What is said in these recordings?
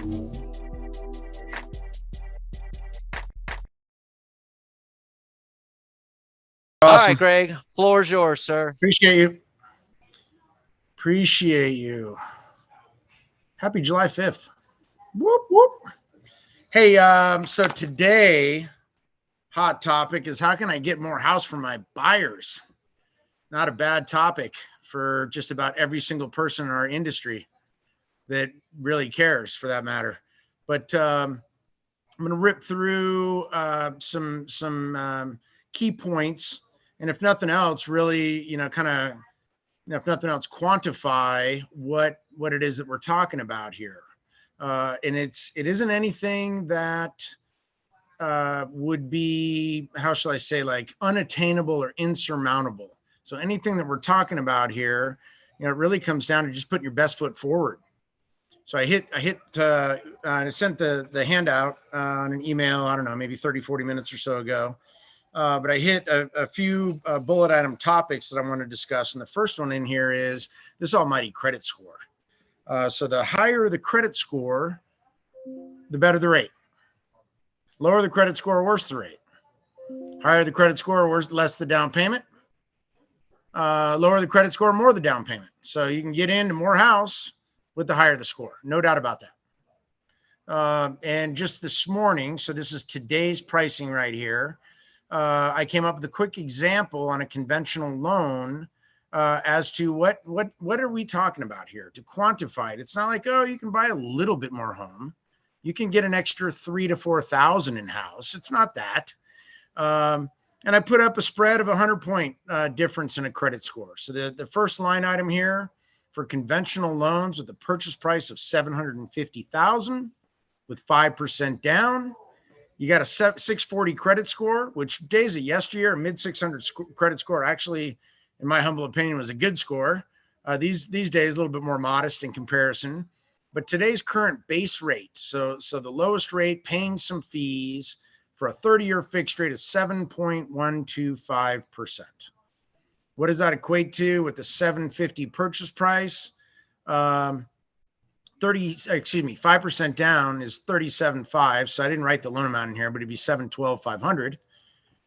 All Awesome. right, Greg, floor is yours, sir. Appreciate you. Appreciate you. Happy July 5th. Whoop, whoop. Hey, so today, hot topic is how can I get more house from my buyers? Not a bad topic for just about every single person in our industry that really cares, for that matter. But I'm going to rip through some key points, and if nothing else, really, kind of, if nothing else, quantify what it is that we're talking about here. And it isn't anything that would be, how shall I say, like unattainable or insurmountable. So anything that we're talking about here, it really comes down to just putting your best foot forward. So I sent the handout on an email, I don't know, maybe 30, 40 minutes or so ago. But I hit a few bullet item topics that I want to discuss. And the first one in here is this almighty credit score. So the higher the credit score, the better the rate. Lower the credit score, worse the rate. Higher the credit score, worse, less the down payment. Lower the credit score, more the down payment. So you can get into more house with the higher the score. No doubt about that. And just this morning, so this is today's pricing right here, I came up with a quick example on a conventional loan as to what are we talking about here to quantify it. It's not like, oh, you can buy a little bit more home. You can get an extra 3,000 to 4,000 in house. It's not that. And I put up a spread of 100-point difference in a credit score. So the first line item here for conventional loans with a purchase price of $750,000 with 5% down, you got a 640 credit score, which days of yesteryear, a mid 600 credit score, actually, in my humble opinion, was a good score. These days, a little bit more modest in comparison. But today's current base rate, so the lowest rate, paying some fees for a 30-year fixed rate is 7.125%. What does that equate to with the 750 purchase price? 5% down is 37.5. So I didn't write the loan amount in here, but it'd be 712,500.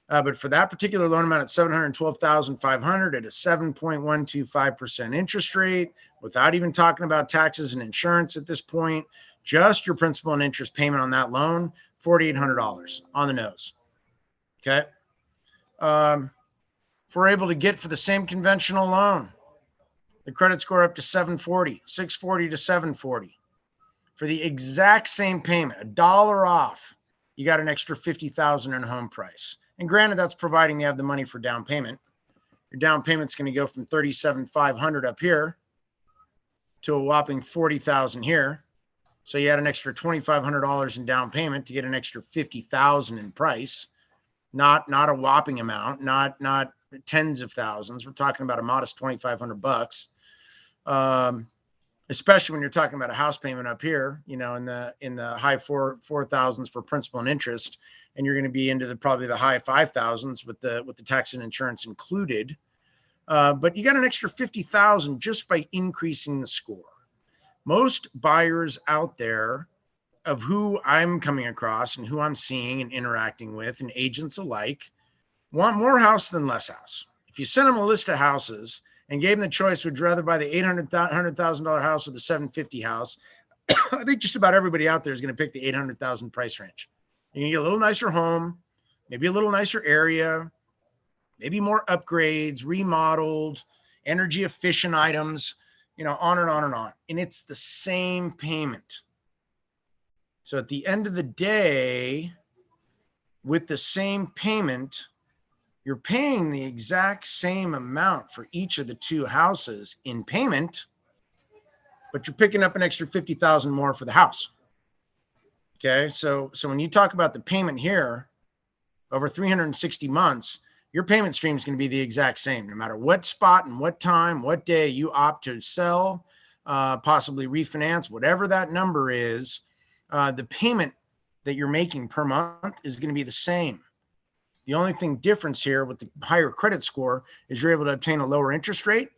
But for that particular loan amount at 712,500 at a 7.125% interest rate, without even talking about taxes and insurance at this point, just your principal and interest payment on that loan, $4,800 on the nose. Okay. If we're able to get for the same conventional loan, the credit score up to 640 to 740. For the exact same payment, $1 off, you got an extra $50,000 in home price. And granted, that's providing you have the money for down payment. Your down payment's going to go from $37,500 up here to a whopping $40,000 here. So you had an extra $2,500 in down payment to get an extra $50,000 in price. Not a whopping amount, not tens of thousands. We're talking about a modest $2,500. Especially when you're talking about a house payment up here, in the high 4,000s for principal and interest, and you're going to be into probably the high 5,000s with the tax and insurance included. But you got an extra 50,000 just by increasing the score. Most buyers out there, of who I'm coming across and who I'm seeing and interacting with, and agents alike, want more house than less house. If you send them a list of houses and gave them the choice, would you rather buy the $100,000 house or the $750,000 house? I think just about everybody out there is going to pick the $800,000 price range. You're going to get a little nicer home, maybe a little nicer area, maybe more upgrades, remodeled, energy efficient items, on and on and on. And it's the same payment. So at the end of the day, with the same payment, you're paying the exact same amount for each of the two houses in payment, but you're picking up an extra 50,000 more for the house. Okay. So when you talk about the payment here over 360 months, your payment stream is going to be the exact same, no matter what spot and what time, what day you opt to sell, possibly refinance, whatever that number is, the payment that you're making per month is going to be the same. The only thing difference here with the higher credit score is you're able to obtain a lower interest rate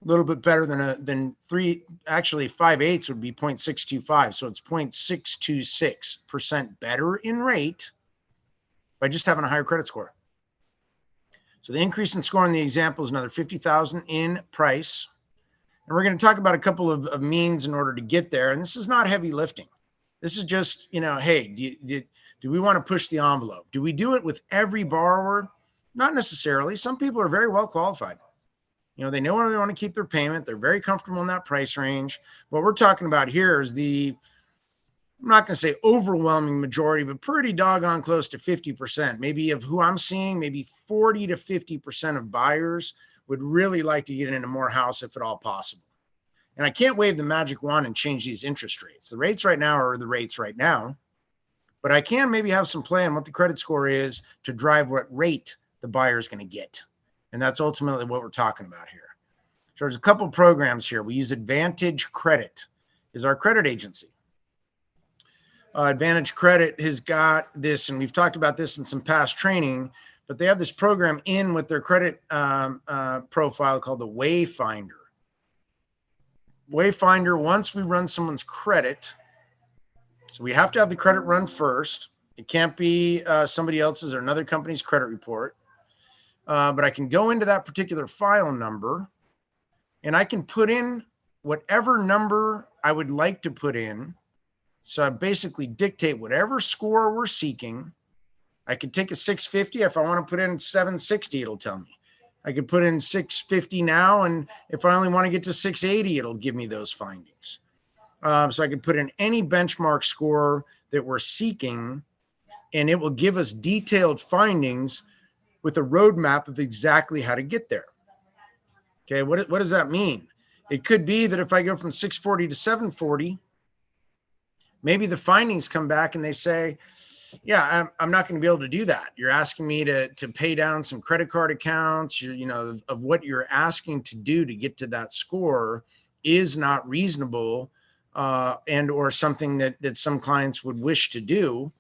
A little bit better than three. Actually, 5/8 would be 0.625. So it's 0.626% better in rate by just having a higher credit score. So the increase in score in the example is another 50,000 in price. And we're going to talk about a couple of means in order to get there. And this is not heavy lifting. This is just, hey, do we want to push the envelope? Do we do it with every borrower? Not necessarily. Some people are very well qualified. They know where they want to keep their payment. They're very comfortable in that price range. What we're talking about here is I'm not going to say overwhelming majority, but pretty doggone close to 50%. Maybe of who I'm seeing, maybe 40 to 50% of buyers would really like to get into more house if at all possible. And I can't wave the magic wand and change these interest rates. The rates right now are the rates right now, but I can maybe have some play on what the credit score is to drive what rate the buyer is going to get. And that's ultimately what we're talking about here. So there's a couple programs here. We use Advantage Credit is our credit agency. Advantage Credit has got this, and we've talked about this in some past training, but they have this program in with their credit profile called the Wayfinder. Wayfinder, once we run someone's credit, so we have to have the credit run first. It can't be somebody else's or another company's credit report. But I can go into that particular file number and I can put in whatever number I would like to put in. So I basically dictate whatever score we're seeking. I could take a 650. If I want to put in 760, it'll tell me. I could put in 650 now, and if I only want to get to 680, it'll give me those findings. So I could put in any benchmark score that we're seeking, and it will give us detailed findings with a roadmap of exactly how to get there. Okay, what does that mean? It could be that if I go from 640 to 740, maybe the findings come back and they say, yeah, I'm not going to be able to do that. You're asking me to pay down some credit card accounts, of what you're asking to do to get to that score is not reasonable, and or something that some clients would wish to do.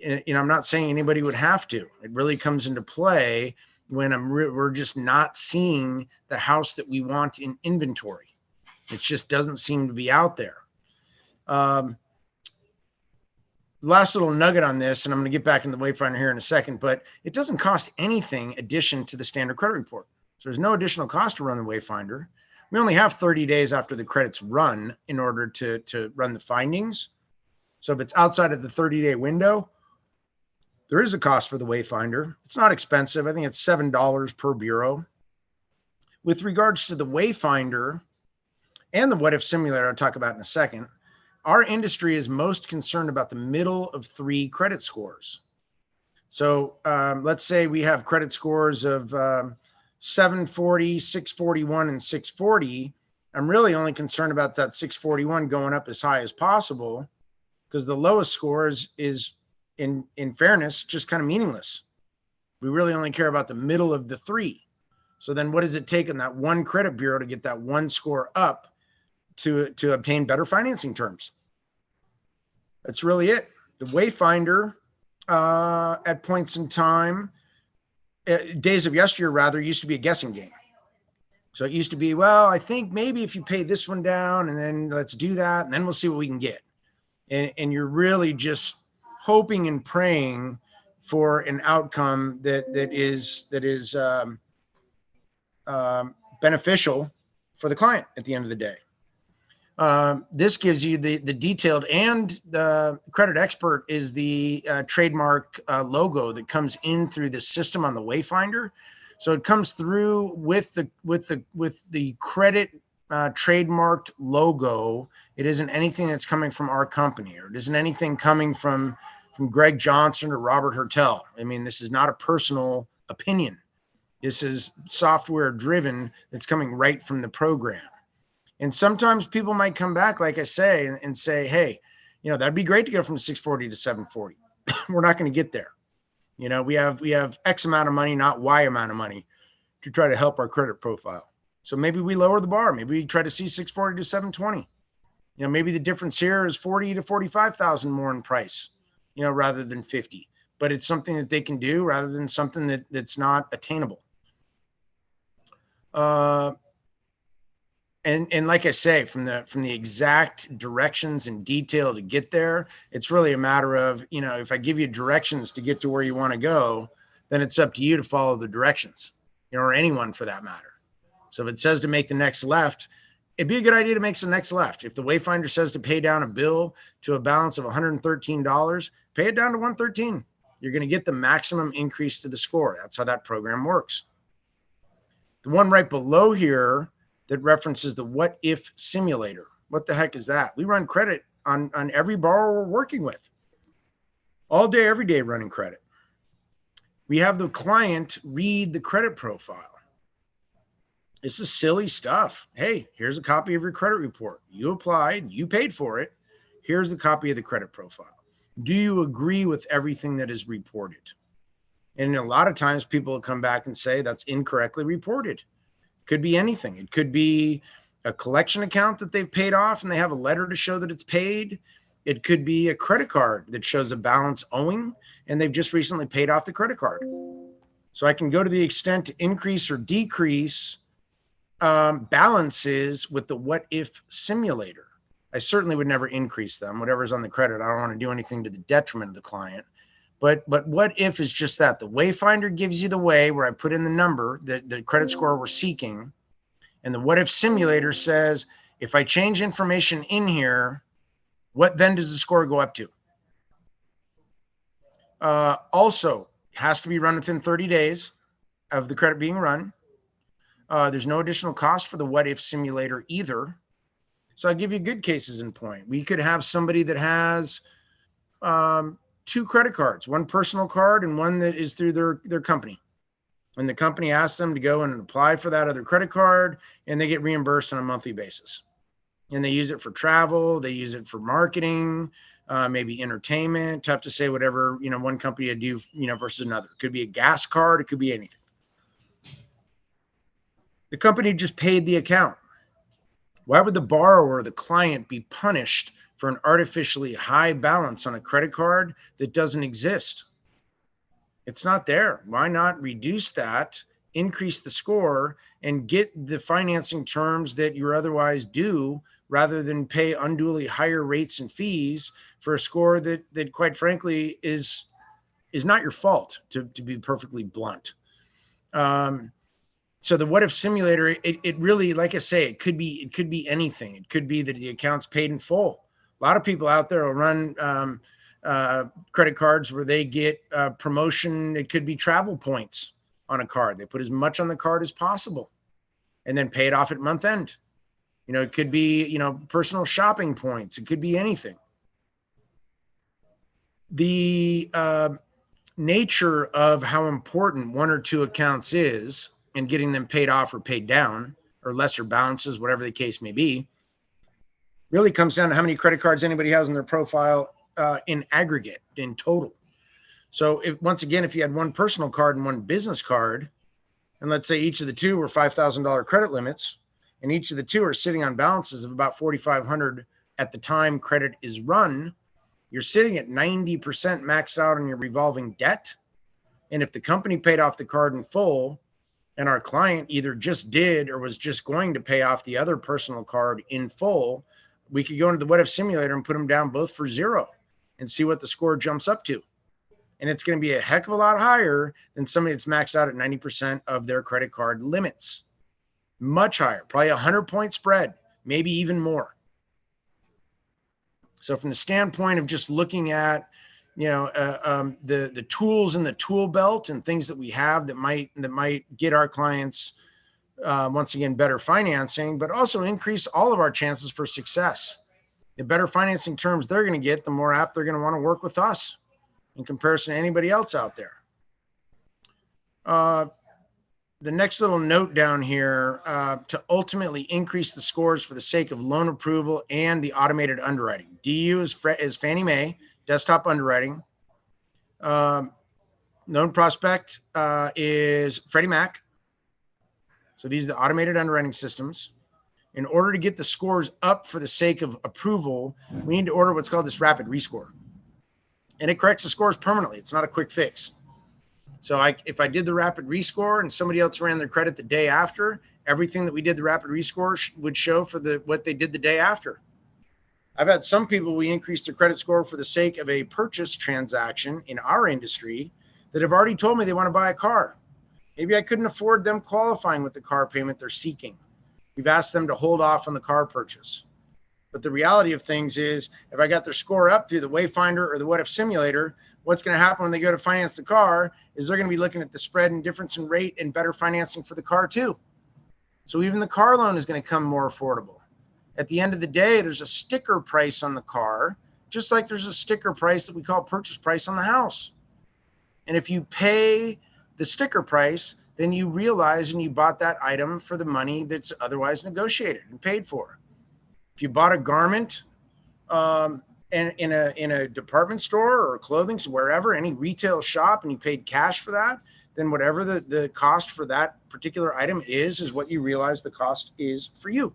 I'm not saying anybody would have to. It really comes into play when we're just not seeing the house that we want in inventory. It just doesn't seem to be out there. Last little nugget on this, and I'm going to get back in the Wayfinder here in a second, but it doesn't cost anything addition to the standard credit report. So there's no additional cost to run the Wayfinder. We only have 30 days after the credit's run in order to run the findings. So if it's outside of the 30-day window, there is a cost for the Wayfinder. It's not expensive. I think it's $7 per bureau. With regards to the Wayfinder and the What If Simulator I'll talk about in a second, our industry is most concerned about the middle of 3 credit scores. So let's say we have credit scores of 740, 641, and 640. I'm really only concerned about that 641 going up as high as possible, because the lowest score is in fairness, just kind of meaningless. We really only care about the middle of the 3. So then what does it take in that one credit bureau to get that one score up to obtain better financing terms? That's really it. The Wayfinder at points in time, days of yesteryear rather, used to be a guessing game. So it used to be, well, I think maybe if you pay this one down and then let's do that and then we'll see what we can get. And you're really just hoping and praying for an outcome that is beneficial for the client at the end of the day. This gives you the detailed, and the Credit Expert is the trademark logo that comes in through the system on the Wayfinder. So it comes through with the credit trademarked logo. It isn't anything that's coming from our company, or it isn't anything coming from Greg Johnson or Robert Hertel. I mean, this is not a personal opinion. This is software driven that's coming right from the program. And sometimes people might come back, like I say, and say, hey, that'd be great to go from 640 to 740. We're not going to get there. We have X amount of money, not Y amount of money, to try to help our credit profile. So maybe we lower the bar. Maybe we try to see 640 to 720. Maybe the difference here is 40 to 45,000 more in price, rather than 50. But it's something that they can do rather than something that's not attainable. And like I say, from the exact directions and detail to get there, it's really a matter of, if I give you directions to get to where you want to go, then it's up to you to follow the directions, or anyone for that matter. So if it says to make the next left, it'd be a good idea to make the next left. If the Wayfinder says to pay down a bill to a balance of $113, pay it down to 113. You're going to get the maximum increase to the score. That's how that program works. The one right below here that references the what if simulator. What the heck is that? We run credit on every borrower we're working with. All day, every day running credit. We have the client read the credit profile. This is silly stuff. Hey, here's a copy of your credit report. You applied, you paid for it. Here's the copy of the credit profile. Do you agree with everything that is reported? And a lot of times people will come back and say that's incorrectly reported. Could be anything. It could be a collection account that they've paid off and they have a letter to show that it's paid. It could be a credit card that shows a balance owing and they've just recently paid off the credit card. So I can go to the extent to increase or decrease balances with the what if simulator. I certainly would never increase them. Whatever's on the credit, I don't want to do anything to the detriment of the client. But what if is just that. The Wayfinder gives you the way where I put in the number, the credit score we're seeking. And the what if simulator says, if I change information in here, what then does the score go up to? Also, has to be run within 30 days of the credit being run. There's no additional cost for the what if simulator either. So I'll give you good cases in point. We could have somebody that has 2 credit cards, one personal card and one that is through their company. And the company asks them to go and apply for that other credit card and they get reimbursed on a monthly basis. And they use it for travel, they use it for marketing, maybe entertainment. Tough to say whatever, one company would do, versus another. It could be a gas card, it could be anything. The company just paid the account. Why would the borrower or the client be punished for an artificially high balance on a credit card that doesn't exist? It's not there. Why not reduce that, increase the score, and get the financing terms that you're otherwise due rather than pay unduly higher rates and fees for a score that quite frankly is not your fault, to be perfectly blunt. So the what if simulator, it really, like I say, it could be anything. It could be that the account's paid in full. A lot of people out there will run credit cards where they get promotion. It could be travel points on a card. They put as much on the card as possible and then pay it off at month end. It could be, personal shopping points. It could be anything. The nature of how important 1 or 2 accounts is and getting them paid off or paid down or lesser balances, whatever the case may be, really comes down to how many credit cards anybody has in their profile in aggregate, in total. So once again, if you had 1 personal card and 1 business card, and let's say each of the 2 were $5,000 credit limits, and each of the 2 are sitting on balances of about $4,500 at the time credit is run, you're sitting at 90% maxed out on your revolving debt. And if the company paid off the card in full, and our client either just did or was just going to pay off the other personal card in full, we could go into the what if simulator and put them down both for 0 and see what the score jumps up to. And it's going to be a heck of a lot higher than somebody that's maxed out at 90% of their credit card limits. Much higher, probably 100-point spread, maybe even more. So from the standpoint of just looking at, the tools in the tool belt and things that we have that might get our clients, once again, better financing, but also increase all of our chances for success. The better financing terms they're going to get, the more apt they're going to want to work with us in comparison to anybody else out there. The next little note down here, to ultimately increase the scores for the sake of loan approval and the automated underwriting. DU is Fannie Mae, desktop underwriting. Loan prospect is Freddie Mac. So these are the automated underwriting systems. In order to get the scores up for the sake of approval, we need to order what's called this rapid rescore. And it corrects the scores permanently. It's not a quick fix. So if I did the rapid rescore and somebody else ran their credit the day after everything that we did the rapid rescore would show for what they did the day after. I've had some people, we increased their credit score for the sake of a purchase transaction in our industry that have already told me they want to buy a car. Maybe I couldn't afford them qualifying with the car payment they're seeking. We've asked them to hold off on the car purchase. But the reality of things is, if I got their score up through the Wayfinder or the What If Simulator, what's going to happen when they go to finance the car is they're going to be looking at the spread and difference in rate and better financing for the car too. So even the car loan is going to come more affordable. At the end of the day, there's a sticker price on the car, just like there's a sticker price that we call purchase price on the house. And if you pay the sticker price, then you realize and you bought that item for the money that's otherwise negotiated and paid for. If you bought a garment in a department store or clothing, so wherever, any retail shop, and you paid cash for that, then whatever the cost for that particular item is what you realize the cost is for you.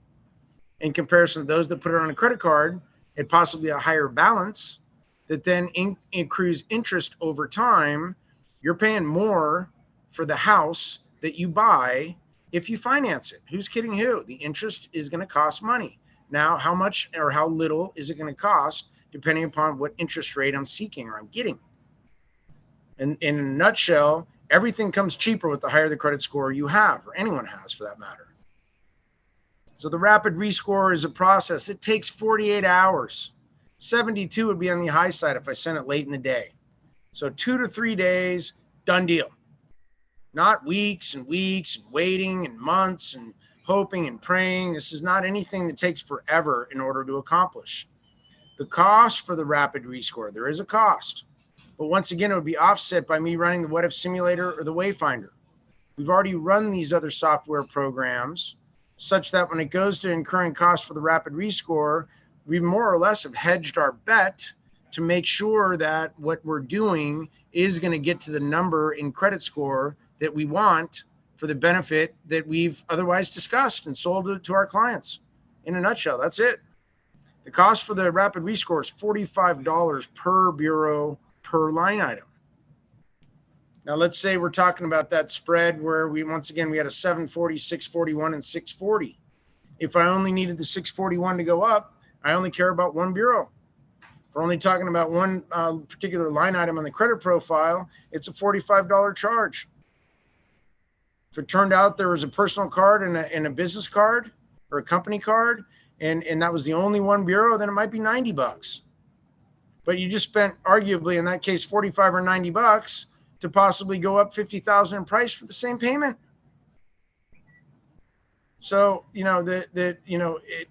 In comparison to those that put it on a credit card at possibly a higher balance that then accrues interest over time, you're paying more for the house that you buy if you finance it. Who's kidding who? The interest is going to cost money. Now, how much or how little is it going to cost depending upon what interest rate I'm seeking or I'm getting? And in a nutshell, everything comes cheaper with the higher the credit score you have, or anyone has for that matter. So the rapid rescore is a process. It takes 48 hours. 72 would be on the high side if I sent it late in the day. So 2 to 3 days, done deal. Not weeks and weeks and waiting and months and hoping and praying. This is not anything that takes forever in order to accomplish. The cost for the rapid rescore, there is a cost. But once again, it would be offset by me running the What If Simulator or the Wayfinder. We've already run these other software programs such that when it goes to incurring costs for the rapid rescore, we more or less have hedged our bet to make sure that what we're doing is going to get to the number in credit score that we want for the benefit that we've otherwise discussed and sold it to our clients. In a nutshell, that's it. The cost for the rapid rescore is $45 per bureau per line item. Now, let's say we're talking about that spread where we had a 740, 641, and 640. If I only needed the 641 to go up, I only care about one bureau. If we're only talking about one particular line item on the credit profile, it's a $45 charge. If it turned out there was a personal card and a business card or a company card, and that was the only one bureau, then it might be $90. But you just spent, arguably in that case, 45 or $90 to possibly go up 50,000 in price for the same payment. So,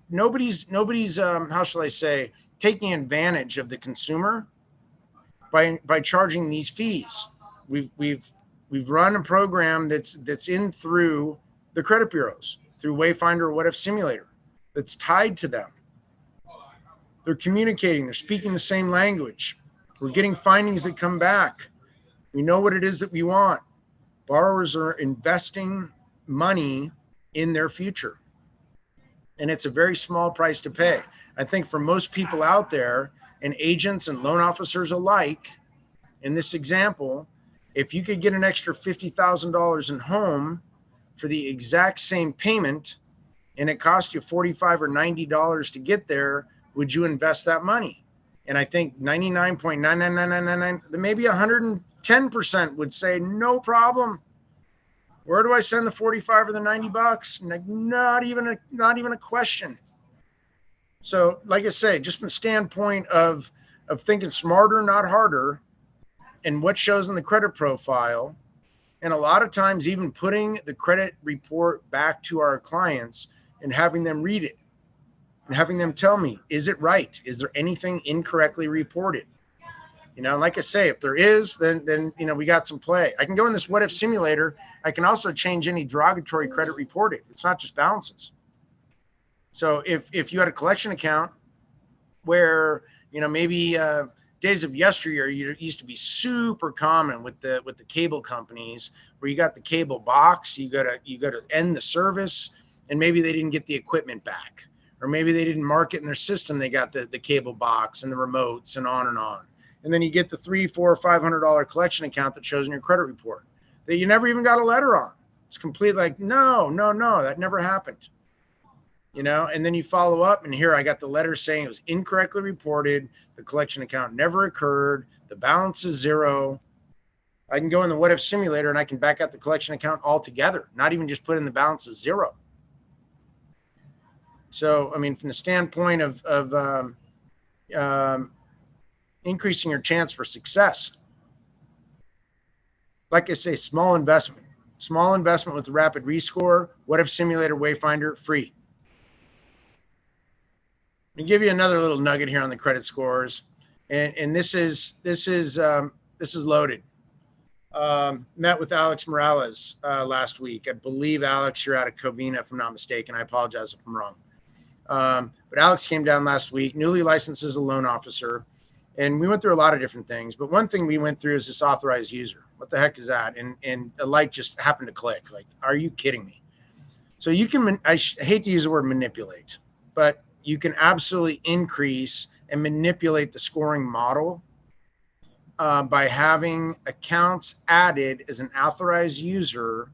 nobody's how shall I say, taking advantage of the consumer by charging these fees. We've run a program that's in through the credit bureaus, through Wayfinder or What If Simulator, that's tied to them. They're communicating, they're speaking the same language. We're getting findings that come back. We know what it is that we want. Borrowers are investing money in their future. And it's a very small price to pay. I think for most people out there, and agents and loan officers alike, in this example, if you could get an extra $50,000 in home for the exact same payment, and it cost you $45 or $90 to get there, would you invest that money? And I think 99.99999, maybe 110% would say no problem. Where do I send the 45 or the $90? Not even a question. So, like I say, just from the standpoint of thinking smarter, not harder, and what shows in the credit profile, and a lot of times even putting the credit report back to our clients and having them read it and having them tell me, is it right? Is there anything incorrectly reported? Like I say, if there is, then we got some play. I can go in this What If Simulator. I can also change any derogatory credit reported. It's not just balances. So if you had a collection account where, maybe days of yesteryear, it used to be super common with the cable companies where you got the cable box, you got to end the service, and maybe they didn't get the equipment back, or maybe they didn't mark it in their system. They got the cable box and the remotes and on and on. And then you get the $300, $400, $500 collection account that shows in your credit report that you never even got a letter on. It's complete like, no, that never happened. And then you follow up, and here I got the letter saying it was incorrectly reported. The collection account never occurred. The balance is zero. I can go in the what if simulator and I can back out the collection account altogether, not even just put in the balance as zero. So, I mean, from the standpoint of increasing your chance for success, like I say, small investment with the rapid rescore, what if simulator, Wayfinder, free. Let me give you another little nugget here on the credit scores, and this is loaded. Met with Alex Morales last week. I believe, Alex, you're out of Covina, if I'm not mistaken. I apologize if I'm wrong. But Alex came down last week, newly licensed as a loan officer, and we went through a lot of different things. But one thing we went through is this authorized user. What the heck is that? And a light just happened to click. Like, are you kidding me? So you can, I hate to use the word manipulate, but you can absolutely increase and manipulate the scoring model by having accounts added as an authorized user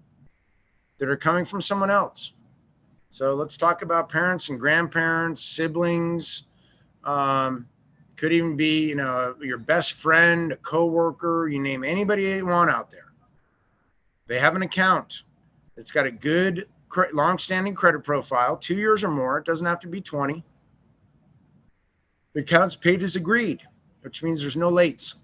that are coming from someone else. So let's talk about parents and grandparents, siblings. Could even be, your best friend, a coworker, you name anybody you want out there. They have an account that's got a good long-standing credit profile, 2 years or more. It doesn't have to be 20. The account's paid as agreed, which means there's no lates.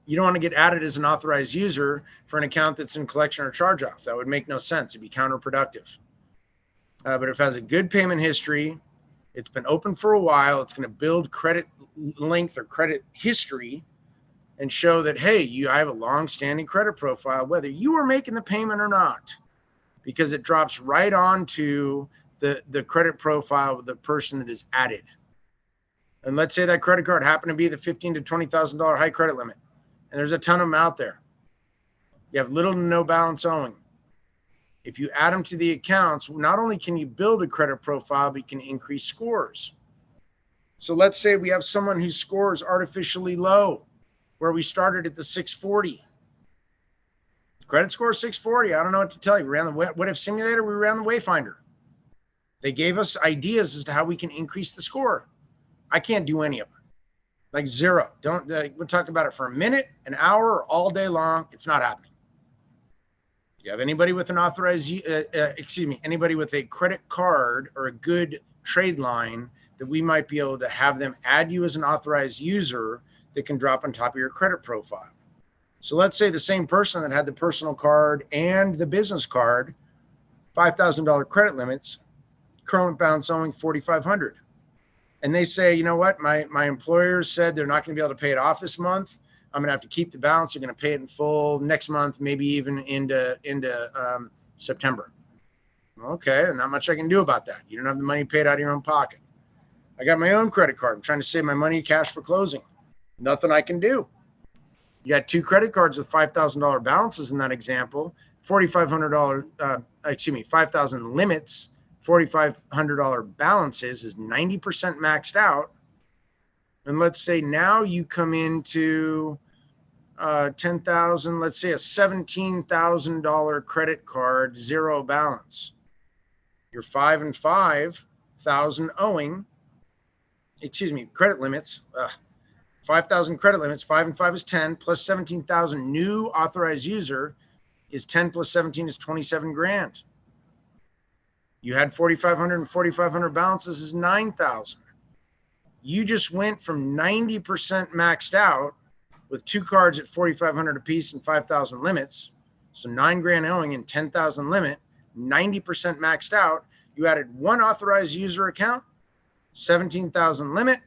You don't want to get added as an authorized user for an account that's in collection or charge off. That would make no sense. It'd be counterproductive. But if it has a good payment history, it's been open for a while, it's going to build credit length or credit history and show that, hey, I have a long-standing credit profile, whether you are making the payment or not, because it drops right onto the credit profile of the person that is added. And let's say that credit card happened to be the $15,000 to $20,000 high credit limit, and there's a ton of them out there. You have little to no balance owing. If you add them to the accounts, not only can you build a credit profile, but you can increase scores. So let's say we have someone whose score is artificially low, where we started at the 640. Credit score is 640. I don't know what to tell you. We ran the what if simulator, we ran the Wayfinder. They gave us ideas as to how we can increase the score. I can't do any of them. Like zero. We talked about it for a minute, an hour, or all day long. It's not happening. You have anybody with an anybody with a credit card or a good trade line that we might be able to have them add you as an authorized user that can drop on top of your credit profile. So let's say the same person that had the personal card and the business card, $5,000 credit limits, current balance owing $4,500. And they say, you know what, my employer said they're not going to be able to pay it off this month. I'm going to have to keep the balance. You're going to pay it in full next month, maybe even into September. Okay, not much I can do about that. You don't have the money paid out of your own pocket. I got my own credit card. I'm trying to save my money cash for closing. Nothing I can do. You got two credit cards with $5,000 balances in that example, $5,000 limits, $4,500 balances is 90% maxed out. And let's say now you come into 10,000, let's say a $17,000 credit card, zero balance. You're 5 and 5,000 owing, credit limits, 5,000 credit limits, 5 and 5 is 10, plus 17,000 new authorized user is 10 plus 17 is 27 grand. You had 4,500 and 4,500 balances is 9,000. You just went from 90% maxed out with two cards at 4,500 a piece and 5,000 limits. So 9 grand owing and 10,000 limit, 90% maxed out. You added one authorized user account, 17,000 limit,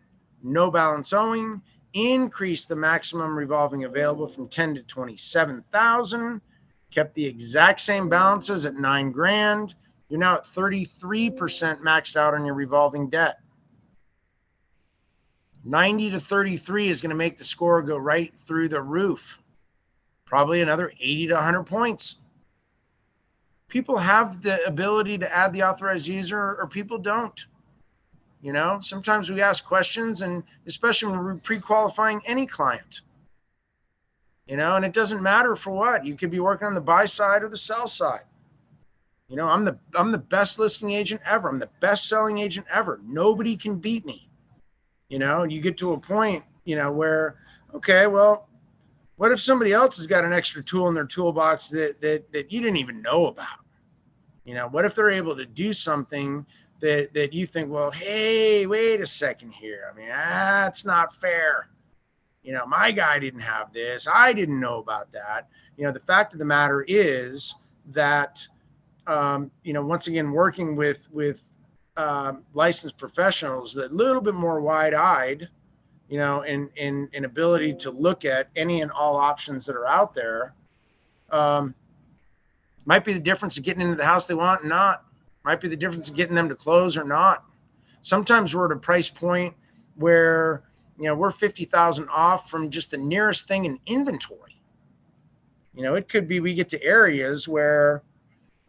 no balance owing, increased the maximum revolving available from 10 to 27,000, kept the exact same balances at 9 grand. You're now at 33% maxed out on your revolving debt. 90 to 33 is going to make the score go right through the roof. Probably another 80 to 100 points. People have the ability to add the authorized user or people don't. Sometimes we ask questions, and especially when we're pre-qualifying any client. And it doesn't matter for what. You could be working on the buy side or the sell side. You know, I'm the best listing agent ever. I'm the best selling agent ever. Nobody can beat me. You know, you get to a point, you know, where, okay, well, what if somebody else has got an extra tool in their toolbox that you didn't even know about? You know, what if they're able to do something that you think, well, hey, wait a second here. I mean, that's not fair. You know, my guy didn't have this. I didn't know about that. You know, the fact of the matter is that, you know, once again, working with licensed professionals, that little bit more wide-eyed, you know, and ability to look at any and all options that are out there, um, might be the difference of getting into the house they want and not. Might be the difference of getting them to close or not. Sometimes we're at a price point where, you know, we're 50,000 off from just the nearest thing in inventory. You know, it could be we get to areas where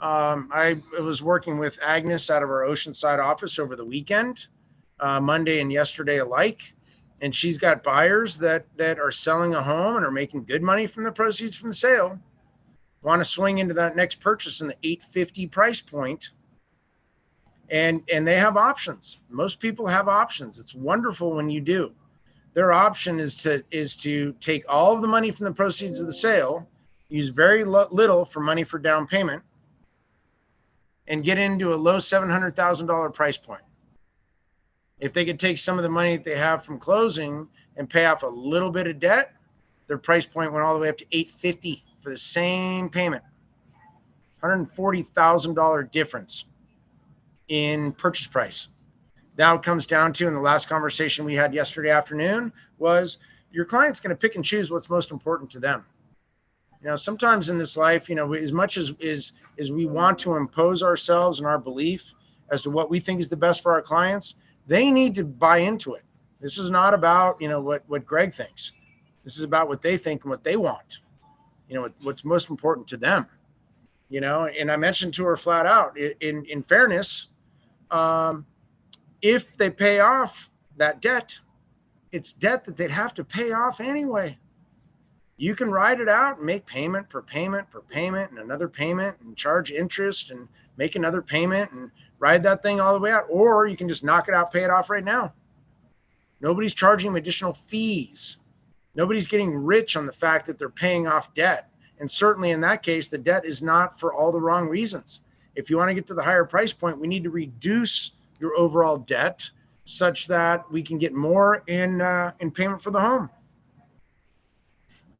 I was working with Agnes out of our Oceanside office over the weekend, Monday and yesterday alike, and she's got buyers that are selling a home and are making good money from the proceeds from the sale, want to swing into that next purchase in the 850 price point, and they have options. Most people have options. It's wonderful when you do. Their option is to take all of the money from the proceeds of the sale, use very little for money for down payment, and get into a low $700,000 price point. If they could take some of the money that they have from closing and pay off a little bit of debt, their price point went all the way up to $850 for the same payment. $140,000 difference in purchase price. Now it comes down to, in the last conversation we had yesterday afternoon, was your client's going to pick and choose what's most important to them. You know, sometimes in this life, you know, as much as we want to impose ourselves and our belief as to what we think is the best for our clients, they need to buy into it. This is not about, you know, what Greg thinks. This is about what they think and what they want. You know, what's most important to them. You know, and I mentioned to her flat out, in fairness, if they pay off that debt, it's debt that they'd have to pay off anyway. You can ride it out and make payment per payment per payment and another payment and charge interest and make another payment and ride that thing all the way out. Or you can just knock it out, pay it off right now. Nobody's charging them additional fees. Nobody's getting rich on the fact that they're paying off debt. And certainly in that case, the debt is not for all the wrong reasons. If you want to get to the higher price point, we need to reduce your overall debt such that we can get more in payment for the home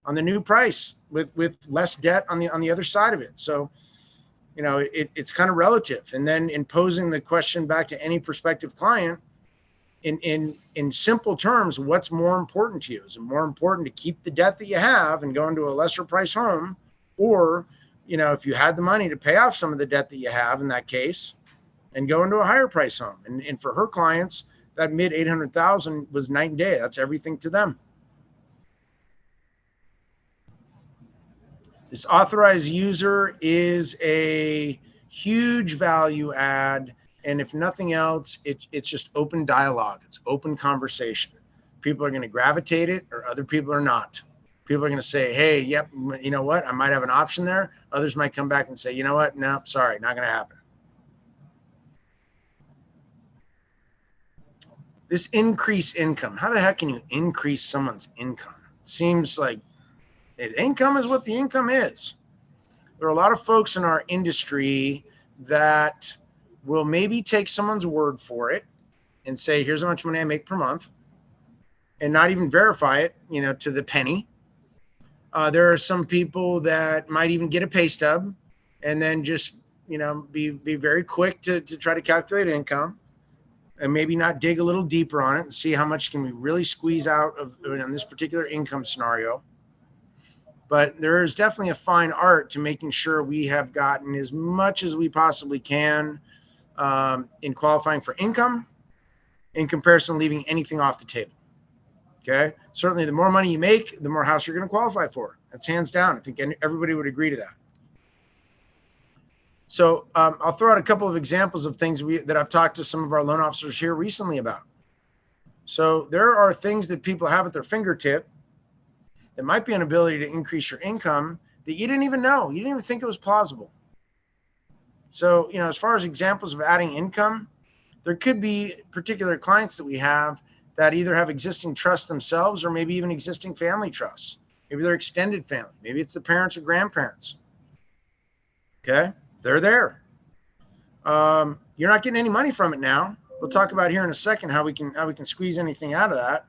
on the new price with less debt on the other side of it. So, you know, it's kind of relative. And then in posing the question back to any prospective client, in simple terms, what's more important to you? Is it more important to keep the debt that you have and go into a lesser price home? Or, you know, if you had the money to pay off some of the debt that you have in that case and go into a higher price home? And for her clients, that mid 800,000 was night and day. That's everything to them. This authorized user is a huge value add. And if nothing else, it's just open dialogue. It's open conversation. People are going to gravitate it or other people are not. People are going to say, hey, yep, you know what? I might have an option there. Others might come back and say, you know what? No, sorry, not going to happen. This increase income. How the heck can you increase someone's income? It seems like income is what the income is. There are a lot of folks in our industry that will maybe take someone's word for it and say, here's how much money I make per month, and not even verify it, you know, to the penny. There are some people that might even get a pay stub and then just, you know, be very quick to try to calculate income and maybe not dig a little deeper on it and see how much can we really squeeze out of in this particular income scenario. But there is definitely a fine art to making sure we have gotten as much as we possibly can in qualifying for income in comparison to leaving anything off the table. Okay. Certainly the more money you make, the more house you're going to qualify for. That's hands down. I think everybody would agree to that. So I'll throw out a couple of examples of things that I've talked to some of our loan officers here recently about. So there are things that people have at their fingertip that might be an ability to increase your income that you didn't even know. You didn't even think it was plausible. So, as far as examples of adding income, there could be particular clients that we have that either have existing trusts themselves or maybe even existing family trusts. Maybe they're extended family. Maybe it's the parents or grandparents. Okay, they're there. You're not getting any money from it now. We'll talk about here in a second how we can squeeze anything out of that.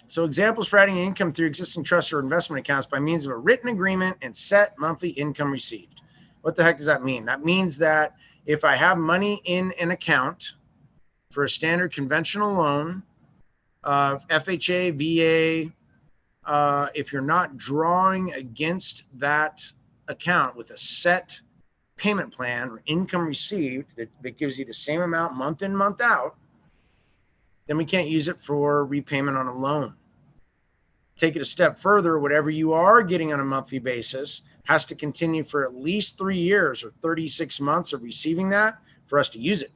So examples for adding income through existing trusts or investment accounts by means of a written agreement and set monthly income received. What the heck does that mean? That means that if I have money in an account for a standard conventional loan, FHA, VA, if you're not drawing against that account with a set payment plan or income received that gives you the same amount month in, month out, then we can't use it for repayment on a loan. Take it a step further, whatever you are getting on a monthly basis has to continue for at least 3 years or 36 months of receiving that for us to use it.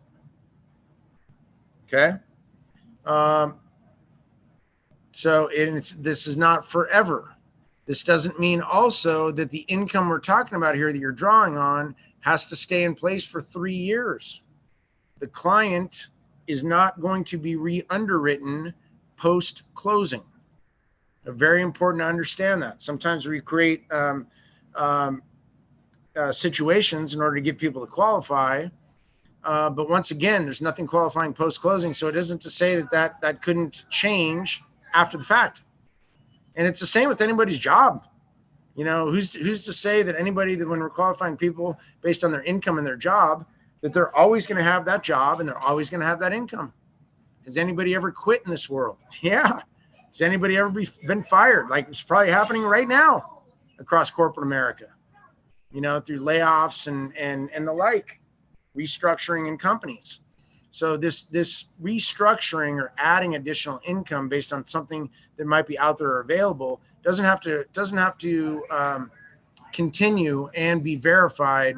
Okay? So this is not forever. This doesn't mean also that the income we're talking about here that you're drawing on has to stay in place for 3 years. The client is not going to be re-underwritten post-closing. Very important to understand that. Sometimes we create situations in order to get people to qualify. But once again, there's nothing qualifying post-closing, so it isn't to say that couldn't change after the fact. And it's the same with anybody's job. Who's to say that anybody that when we're qualifying people based on their income and their job, that they're always going to have that job and they're always going to have that income? Has anybody ever quit in this world? Yeah. Has anybody ever been fired? Like it's probably happening right now across corporate America, through layoffs and the like, restructuring in companies. So this restructuring or adding additional income based on something that might be out there or available doesn't have to continue and be verified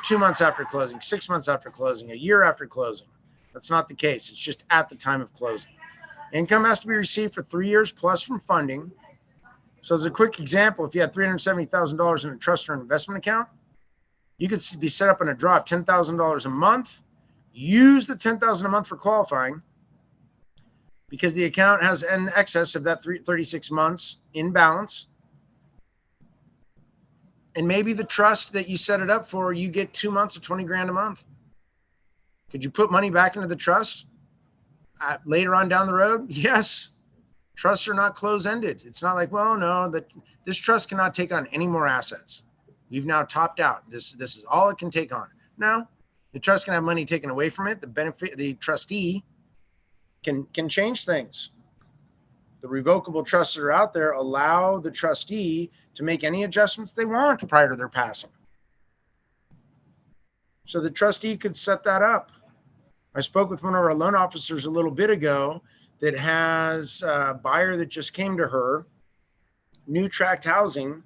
2 months after closing, 6 months after closing, a year after closing. That's not the case. It's just at the time of closing. Income has to be received for 3 years plus from funding. So as a quick example, if you had $370,000 in a trust or investment account, you could be set up in a draw of $10,000 a month. Use the $10,000 a month for qualifying because the account has an excess of that 36 months in balance. And maybe the trust that you set it up for, you get 2 months of 20 grand a month. Could you put money back into the trust later on down the road? Yes. Trusts are not close-ended. It's not like, well, no, this trust cannot take on any more assets. We've now topped out. This is all it can take on. No, the trust can have money taken away from it. The trustee can change things. The revocable trusts that are out there allow the trustee to make any adjustments they want prior to their passing. So the trustee could set that up. I spoke with one of our loan officers a little bit ago that has a buyer that just came to her, new tract housing,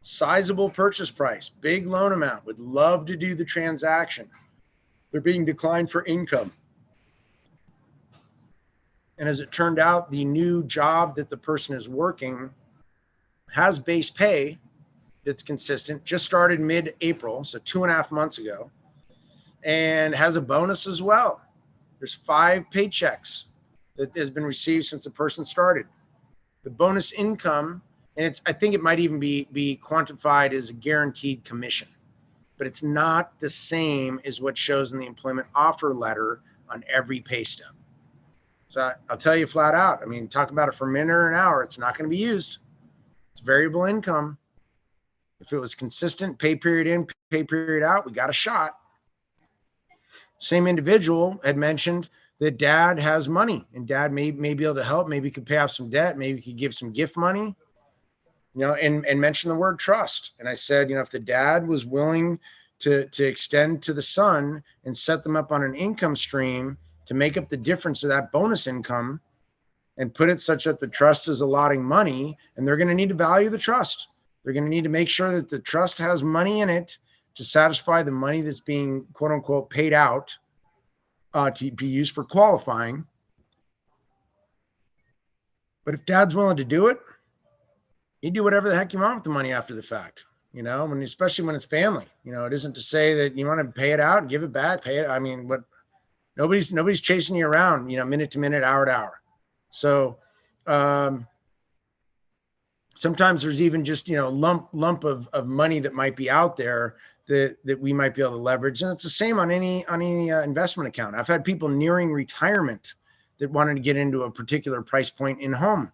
sizable purchase price, big loan amount, would love to do the transaction. They're being declined for income. And as it turned out, the new job that the person is working has base pay that's consistent, just started mid-April, so 2.5 months ago, and has a bonus as well. There's 5 paychecks that has been received since the person started. The bonus income, and I think it might even be quantified as a guaranteed commission, but it's not the same as what shows in the employment offer letter on every pay stub. So I'll tell you flat out, talk about it for a minute or an hour, it's not going to be used. It's variable income. If it was consistent, pay period in, pay period out, we got a shot. Same individual had mentioned that dad has money and dad may be able to help. Maybe he could pay off some debt. Maybe he could give some gift money, and mention the word trust. And I said, if the dad was willing to extend to the son and set them up on an income stream to make up the difference of that bonus income and put it such that the trust is allotting money, and they're going to need to value the trust. They're going to need to make sure that the trust has money in it to satisfy the money that's being quote unquote paid out to be used for qualifying. But if dad's willing to do it, you do whatever the heck you want with the money after the fact. especially when it's family. It isn't to say that you want to pay it out, give it back, pay it. I mean, nobody's chasing you around, minute to minute, hour to hour. So sometimes there's even just, lump of money that might be out there that we might be able to leverage. And it's the same on any investment account. I've had people nearing retirement that wanted to get into a particular price point in home.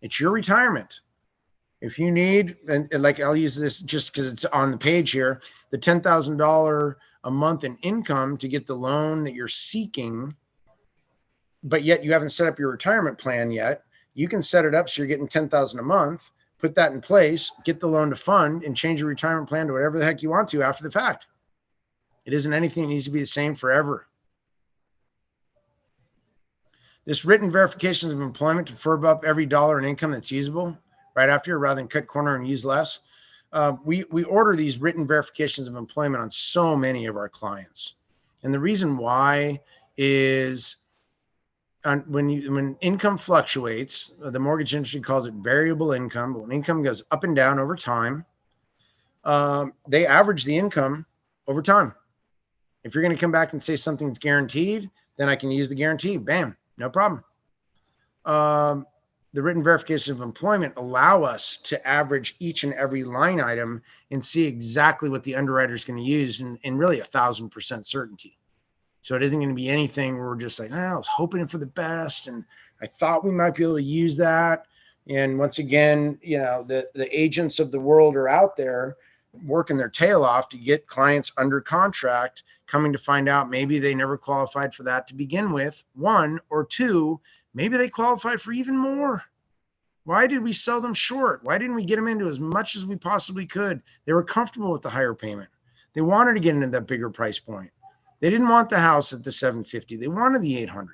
It's your retirement. If you need, and like I'll use this just because it's on the page here, the $10,000 a month in income to get the loan that you're seeking, but yet you haven't set up your retirement plan yet, you can set it up so you're getting $10,000 a month, put that in place, get the loan to fund, and change your retirement plan to whatever the heck you want to after the fact. It isn't anything that needs to be the same forever. This written verifications of employment to firm up every dollar in income that's usable right after, rather than cut corner and use less. We order these written verifications of employment on so many of our clients. And the reason why is when income fluctuates, the mortgage industry calls it variable income, but when income goes up and down over time, they average the income over time. If you're going to come back and say something's guaranteed, then I can use the guarantee. Bam, no problem. The written verification of employment allow us to average each and every line item and see exactly what the underwriter is going to use in really 1,000% certainty. So it isn't going to be anything where we're just like, I was hoping for the best and I thought we might be able to use that. And once again, the agents of the world are out there working their tail off to get clients under contract, coming to find out maybe they never qualified for that to begin with, one, or two, maybe they qualified for even more. Why did we sell them short? Why didn't we get them into as much as we possibly could? They were comfortable with the higher payment. They wanted to get into that bigger price point. They didn't want the house at the $750. They wanted the $800.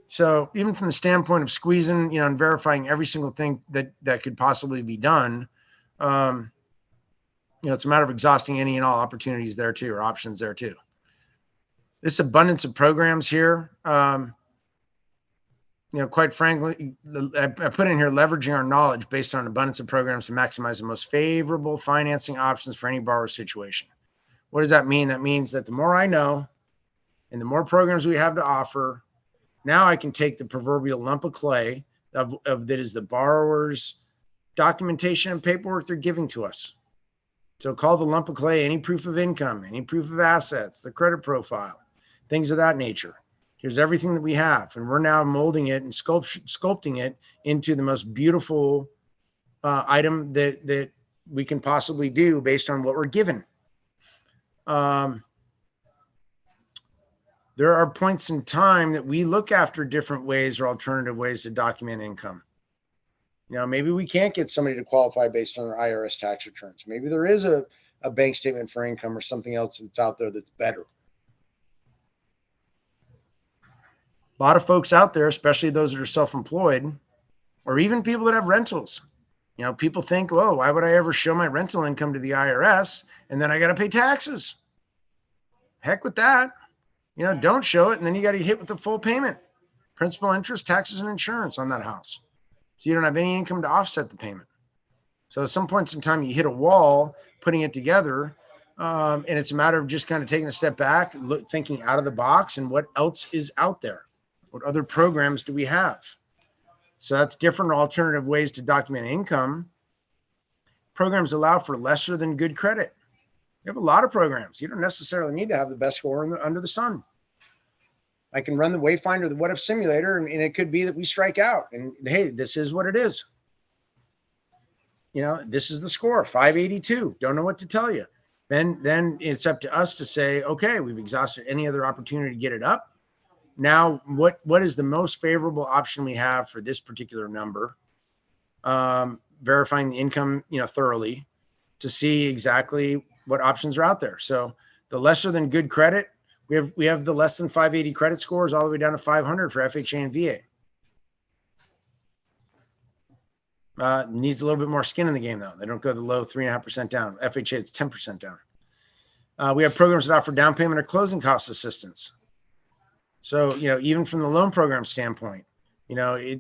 So even from the standpoint of squeezing, and verifying every single thing that could possibly be done, it's a matter of exhausting any and all opportunities there too, or options there too. This abundance of programs here, quite frankly, I put in here leveraging our knowledge based on abundance of programs to maximize the most favorable financing options for any borrower situation. What does that mean? That means that the more I know and the more programs we have to offer, now I can take the proverbial lump of clay of that is the borrower's documentation and paperwork they're giving to us. So call the lump of clay any proof of income, any proof of assets, the credit profile, things of that nature. Here's everything that we have, and we're now molding it and sculpting it into the most beautiful item that we can possibly do based on what we're given. There are points in time that we look after different ways or alternative ways to document income. Maybe we can't get somebody to qualify based on their IRS tax returns. Maybe there is a bank statement for income or something else that's out there that's better. A lot of folks out there, especially those that are self-employed, or even people that have rentals, people think, well, why would I ever show my rental income to the IRS and then I got to pay taxes? Heck with that. Don't show it, and then you got to hit with the full payment, principal, interest, taxes, and insurance on that house. So you don't have any income to offset the payment. So at some points in time, you hit a wall putting it together, and it's a matter of just kind of taking a step back, thinking out of the box, and what else is out there? What other programs do we have? So that's different alternative ways to document income. Programs allow for lesser than good credit. You have a lot of programs. You don't necessarily need to have the best score under the sun. I can run the Wayfinder, the What If Simulator, and it could be that we strike out. And hey, this is what it is. This is the score, 582. Don't know what to tell you. Then it's up to us to say, okay, we've exhausted any other opportunity to get it up. Now, what is the most favorable option we have for this particular number? Verifying the income, thoroughly to see exactly what options are out there. So the lesser than good credit, we have the less than 580 credit scores all the way down to 500 for FHA and VA. Needs a little bit more skin in the game though. They don't go the low 3.5% down. FHA is 10% down. We have programs that offer down payment or closing cost assistance. So, even from the loan program standpoint,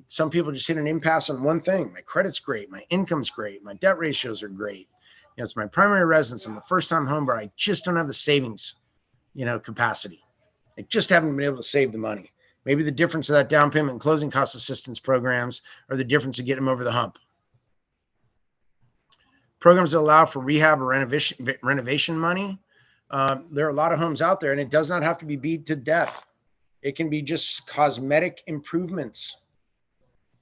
Some people just hit an impasse on one thing. My credit's great. My income's great. My debt ratios are great. It's my primary residence. I'm a first-time home buyer. I just don't have the savings, capacity. I just haven't been able to save the money. Maybe the difference of that down payment and closing cost assistance programs are the difference of getting them over the hump. Programs that allow for rehab or renovation money. There are a lot of homes out there, and it does not have to be beat to death. It can be just cosmetic improvements.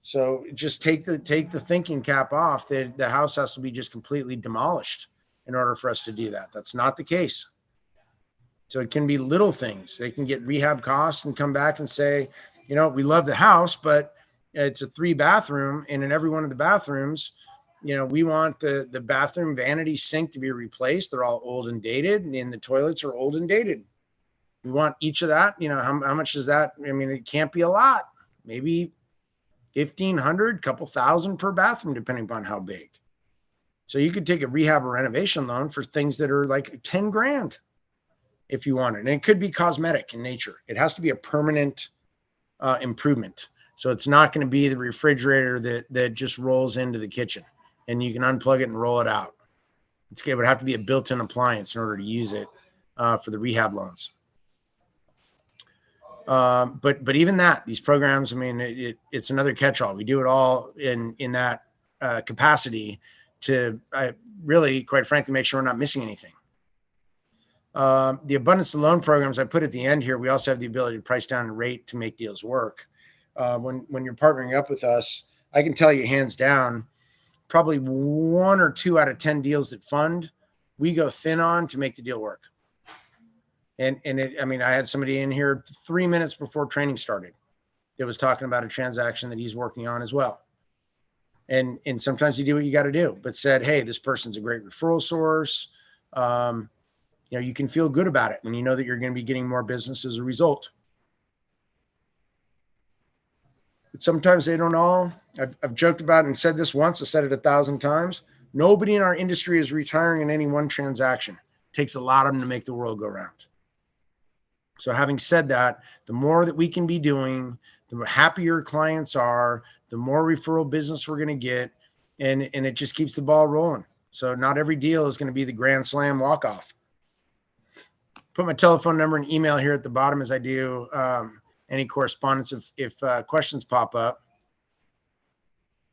So just take the thinking cap off that the house has to be just completely demolished in order for us to do that. That's not the case. So it can be little things. They can get rehab costs and come back and say, we love the house, but it's a 3-bathroom, and in every one of the bathrooms, we want the bathroom vanity sink to be replaced. They're all old and dated, and the toilets are old and dated. We want each of that. How much is that? I mean, it can't be a lot. Maybe 1,500, couple thousand per bathroom, depending upon how big. So you could take a rehab or renovation loan for things that are like 10 grand if you want it. And it could be cosmetic in nature. It has to be a permanent improvement. So it's not going to be the refrigerator that just rolls into the kitchen and you can unplug it and roll it out. It would have to be a built-in appliance in order to use it for the rehab loans. But even that, these programs, I mean, it's another catch-all. We do it all in that capacity to really, quite frankly, make sure we're not missing anything. The abundance of loan programs I put at the end here, we also have the ability to price down and rate to make deals work. When you're partnering up with us, I can tell you hands down, probably 1 or 2 out of 10 deals that fund, we go thin on to make the deal work. I had somebody in here 3 minutes before training started that was talking about a transaction that he's working on as well. And sometimes you do what you got to do, but said, hey, this person's a great referral source. You can feel good about it when you know that you're going to be getting more business as a result. But sometimes they don't all. I've joked about it and said this once. I said it 1,000 times. Nobody in our industry is retiring in any one transaction. It takes a lot of them to make the world go round. So having said that, the more that we can be doing, the happier clients are, the more referral business we're going to get, and it just keeps the ball rolling. So not every deal is going to be the grand slam walk-off. Put my telephone number and email here at the bottom as I do any correspondence if questions pop up.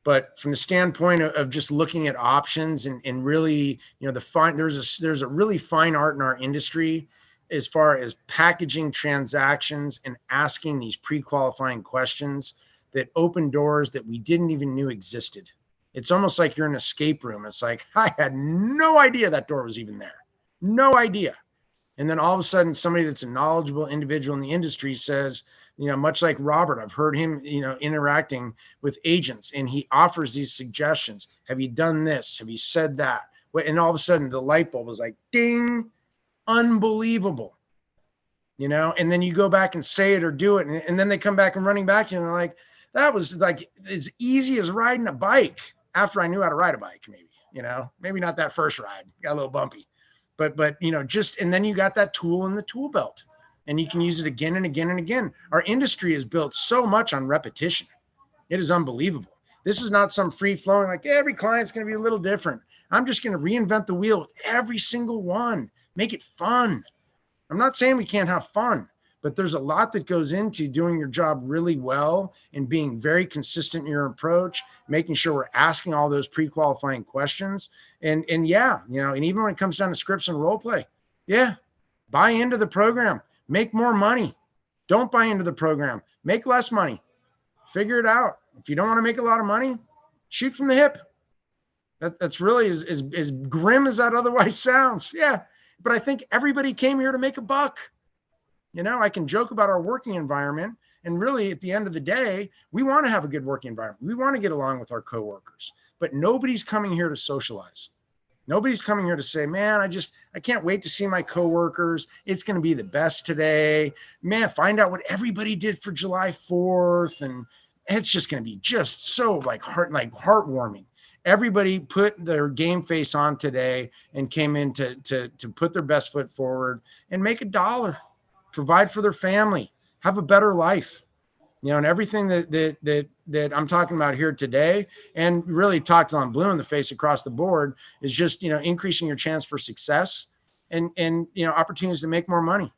But from the standpoint of just looking at options and really, there's a really fine art in our industry as far as packaging transactions and asking these pre-qualifying questions that open doors that we didn't even knew existed. It's almost like you're in an escape room. It's like, I had no idea that door was even there. No idea. And then all of a sudden, somebody that's a knowledgeable individual in the industry says, much like Robert, I've heard him, interacting with agents, and he offers these suggestions. Have you done this? Have you said that? And all of a sudden, the light bulb was like, ding, unbelievable. And then you go back and say it or do it. And then they come back and running back to you and they're like, that was like as easy as riding a bike after I knew how to ride a bike, maybe not that first ride, got a little bumpy. But and then you got that tool in the tool belt and you can use it again and again and again. Our industry is built so much on repetition. It is unbelievable. This is not some free flowing, like every client's going to be a little different. I'm just going to reinvent the wheel with every single one, make it fun. I'm not saying we can't have fun, but there's a lot that goes into doing your job really well and being very consistent in your approach, making sure we're asking all those pre-qualifying questions. And even when it comes down to scripts and role play, buy into the program, make more money. Don't buy into the program, make less money, figure it out. If you don't want to make a lot of money, shoot from the hip. That's really as grim as that otherwise sounds. Yeah. But I think everybody came here to make a buck. I can joke about our working environment, and really at the end of the day, we want to have a good working environment. We want to get along with our coworkers, but nobody's coming here to socialize. Nobody's coming here to say, man, I can't wait to see my coworkers. It's going to be the best today. Man, find out what everybody did for July 4th. And it's just going to be just so heartwarming. Everybody put their game face on today and came in to put their best foot forward and make $1, provide for their family, have a better life. And everything that I'm talking about here today, and really talked on blue in the face across the board, is just, increasing your chance for success and opportunities to make more money,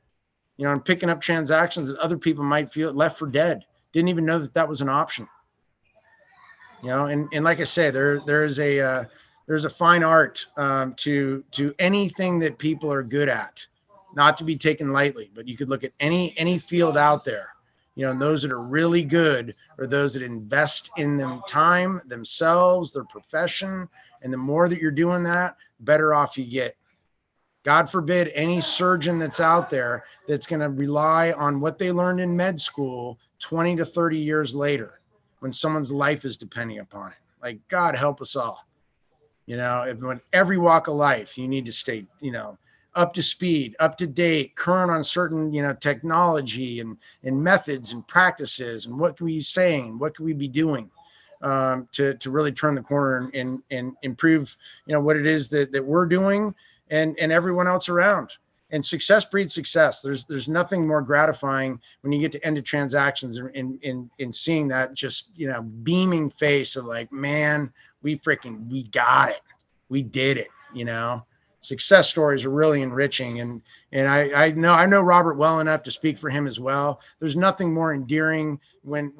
and picking up transactions that other people might feel left for dead. Didn't even know that was an option. And like I say, there's a fine art to anything that people are good at, not to be taken lightly. But you could look at any field out there, and those that are really good are those that invest in them time, themselves, their profession. And the more that you're doing that, better off you get. God forbid any surgeon that's out there that's going to rely on what they learned in med school 20 to 30 years later, when someone's life is depending upon it. Like, God help us all. When every walk of life, you need to stay, up to speed, up to date, current on certain, technology and methods and practices, and what can we be saying, what can we be doing to really turn the corner and improve, what it is that we're doing and everyone else around. And success breeds success. There's nothing more gratifying when you get to end of transactions in seeing that just, beaming face of like, man, we got it. We did it. Success stories are really enriching. And I know Robert well enough to speak for him as well. There's nothing more endearing when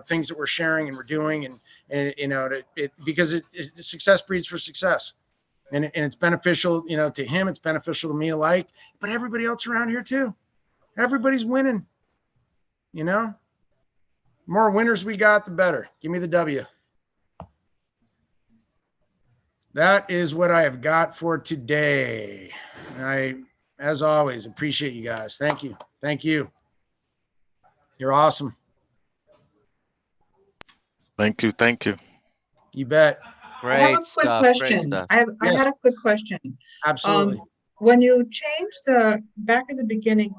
things that we're sharing and we're doing because success breeds for success. And it's beneficial, to him, it's beneficial to me alike, but everybody else around here too. Everybody's winning, more winners we got, the better. Give me the W. That is what I have got for today. I, as always, appreciate you guys. Thank you. Thank you. You're awesome. Thank you. Thank you. You bet. Great I have a quick stuff. question. Great stuff. I Yes. had a quick question. Absolutely. When you change back at the beginning,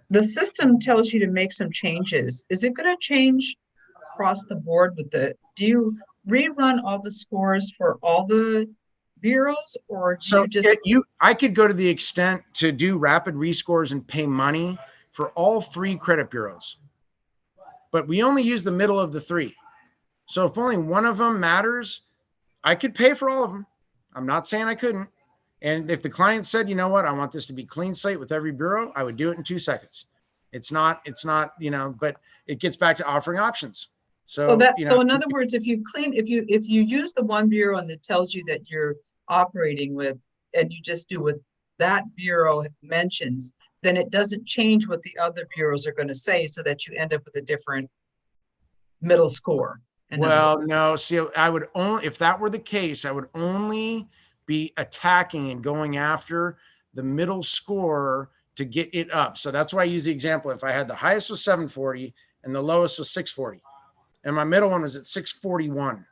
the system tells you to make some changes. Is it going to change across the board do you rerun all the scores for all the bureaus, or do So you just I could go to the extent to do rapid rescores and pay money for all 3 credit bureaus, but we only use the middle of the 3. So if only one of them matters, I could pay for all of them. I'm not saying I couldn't. And if the client said, you know what, I want this to be clean slate with every bureau, I would do it in 2 seconds. It's not, but it gets back to offering options. So in other words, if you use the one bureau and it tells you that you're operating with, and you just do what that bureau mentions, then it doesn't change what the other bureaus are going to say, so that you end up with a different middle score. Well, no, see, I would only, if that were the case, I would only be attacking and going after the middle score to get it up. So that's why I use the example. If I had the highest was 740 and the lowest was 640, and my middle one was at 641,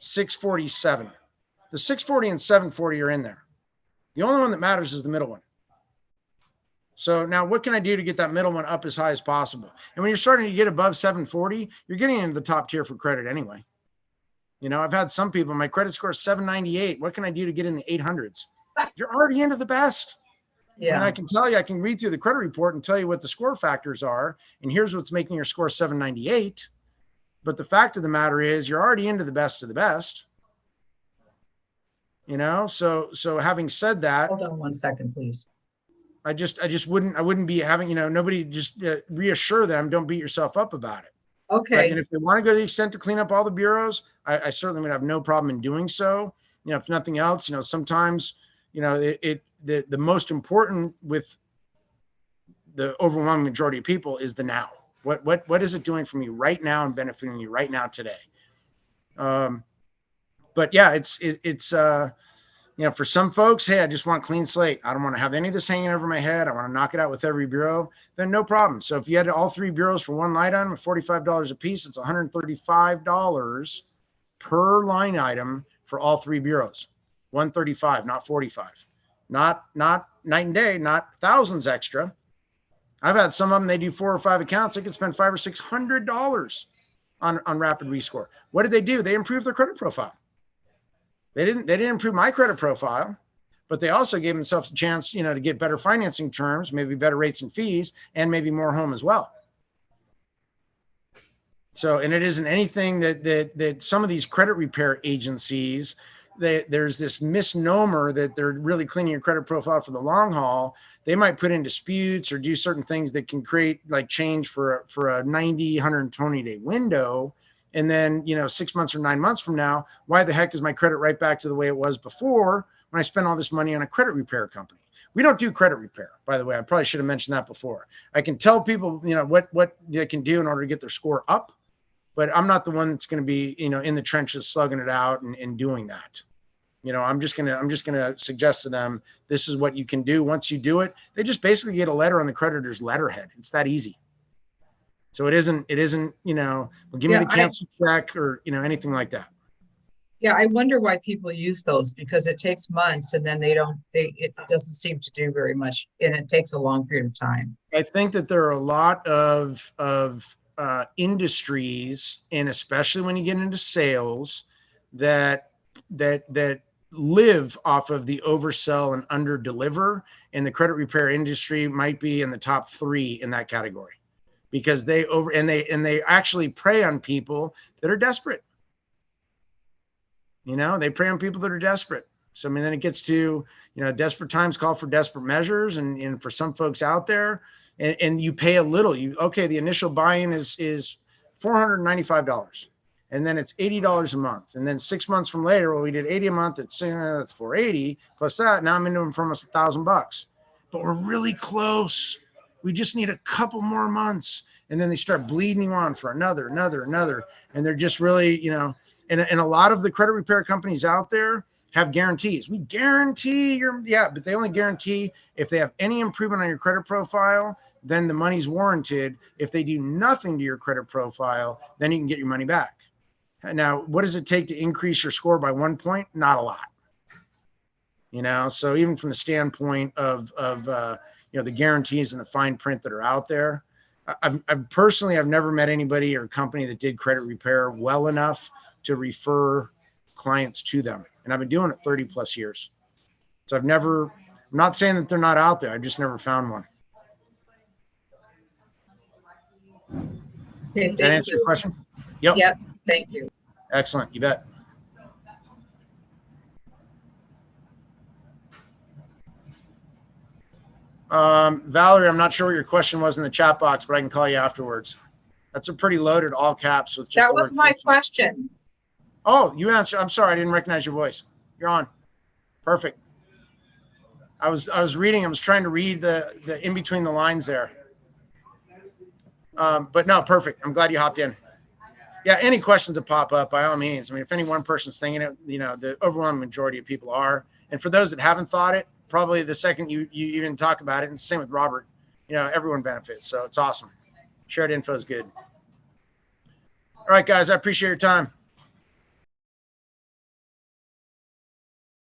647. The 640 and 740 are in there. The only one that matters is the middle one. So now what can I do to get that middle one up as high as possible? And when you're starting to get above 740, you're getting into the top tier for credit anyway. I've had some people, my credit score is 798. What can I do to get in the 800s? You're already into the best. Yeah. And I can tell you, I can read through the credit report and tell you what the score factors are. And here's what's making your score 798. But the fact of the matter is you're already into the best of the best. So having said that, hold on 1 second, please. I wouldn't be having, nobody just reassure them. Don't beat yourself up about it. Okay. And if they want to go to the extent to clean up all the bureaus, I certainly would have no problem in doing so. If nothing else, sometimes, the most important with the overwhelming majority of people is the now. What is it doing for me right now and benefiting me right now today? But yeah, it's for some folks, hey, I just want clean slate. I don't want to have any of this hanging over my head. I want to knock it out with every bureau. Then no problem. So if you had all 3 bureaus for one line item at $45 a piece, it's $135 per line item for all 3 bureaus. $135, not $45. Not night and day, not thousands extra. I've had some of them, they do 4 or 5 accounts. They could spend $500 or $600 on rapid rescore. What did they do? They improved their credit profile. They didn't improve my credit profile, but they also gave themselves a chance, to get better financing terms, maybe better rates and fees, and maybe more home as well. So, and it isn't anything that some of these credit repair agencies, there's this misnomer that they're really cleaning your credit profile for the long haul. They might put in disputes or do certain things that can create like change for a 90, 120 day window. And then, 6 months or 9 months from now, why the heck is my credit right back to the way it was before when I spent all this money on a credit repair company? We don't do credit repair, by the way. I probably should have mentioned that before. I can tell people, what they can do in order to get their score up, but I'm not the one that's going to be, in the trenches slugging it out and doing that. I'm just gonna suggest to them, this is what you can do. Once you do it, they just basically get a letter on the creditor's letterhead. It's that easy. So it isn't, well, give me the cancel check or, anything like that. Yeah, I wonder why people use those, because it takes months and then it doesn't seem to do very much, and it takes a long period of time. I think that there are a lot of industries, and especially when you get into sales, that live off of the oversell and under deliver, and the credit repair industry might be in the top 3 in that category, because they actually prey on people that are desperate. They prey on people that are desperate. So, I mean, then it gets to, desperate times call for desperate measures. And for some folks out there, and you pay a little, the initial buy-in is $495. And then it's $80 a month. And then 6 months from later, well, we did 80 a month. That's $480 plus that. Now I'm into them for almost $1,000, but we're really close. We just need a couple more months. And then they start bleeding you on for another. And they're just really, and a lot of the credit repair companies out there have guarantees. We guarantee but they only guarantee if they have any improvement on your credit profile, then the money's warranted. If they do nothing to your credit profile, then you can get your money back. Now, what does it take to increase your score by 1 point? Not a lot. So even from the standpoint of the guarantees and the fine print that are out there, I've never met anybody or company that did credit repair well enough to refer clients to them. And I've been doing it 30 plus years. So I'm not saying that they're not out there. I've just never found one. Okay, Did that answer your question? Yep. Thank you. Excellent. You bet. Valerie, I'm not sure what your question was in the chat box, but I can call you afterwards. That's a pretty loaded all caps with just. That was my question. Oh, you answered. I'm sorry, I didn't recognize your voice. You're on. Perfect. I was reading. I was trying to read the in between the lines there. But no, perfect. I'm glad you hopped in. Yeah, any questions that pop up, by all means. I mean, if any one person's thinking it, the overwhelming majority of people are. And for those that haven't thought it, probably the second you even talk about it, and the same with Robert, everyone benefits. So it's awesome. Shared info is good. All right, guys, I appreciate your time.